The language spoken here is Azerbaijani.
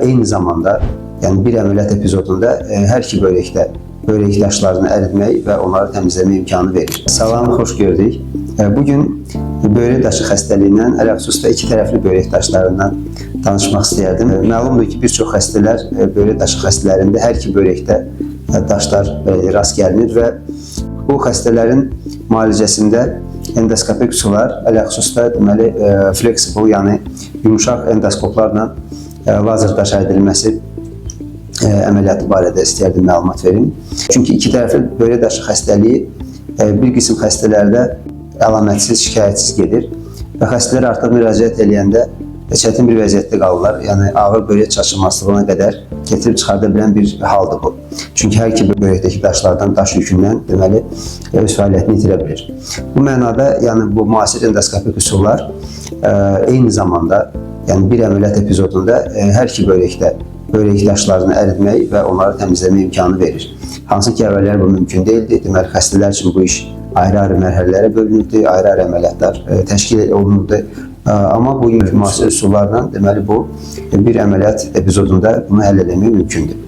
Eyni zamanda yəni bir əməliyyat epizodunda hər iki börək daşlarını əritmək və onları təmizləmə imkanı verir. Salam, xoş gördük. Bugün börək daşı xəstəliyindən, ələlxüsus iki tərəfli börək daşlarından danışmaq istəyərdim. Məlumdur ki, bir çox xəstələr börək daşı xəstələrində hər iki börəkdə daşlar rast gəlinir və bu xəstələrin müalicəsində endoskopik üsullar, ələlxüsusda deməli flexible, yəni yumuşaq endoskoplarla lazer daş əridilməsi əməliyyatı barədə istəyərdim məlumat verim. Çünki iki tərəfli börək daşı xəstəliyi bir qism xəstələrdə əlamətsiz, şikayətsiz gedir və xəstələr artıq müraciət edəndə çətin bir vəziyyətdə qalırlar. Yəni ağır börək çatışmazlığına qədər gətirib çıxarda bilən bir haldır bu. Çünki hər iki börəkdəki daşlardan, daş yükündən deməli öz fəaliyyətini itirə bilir. Bu mənada yəni bu müasir endoskopik üsullar eyni zamanda yəni bir əməliyyat epizodunda hər iki börək daşlarını əritmək və onları təmizləmə imkanı verir. Hansı ki, əvvəllər bu mümkün deyildi. Deməli, xəstələr üçün bu iş ayrı-ayrı mərhələlərə bölünürdü, ayrı-ayrı əməliyyatlar təşkil olunurdu. Amma bu müasir üsullarla deməli bu bir əməliyyat epizodunda bunu həll etmək mümkündür.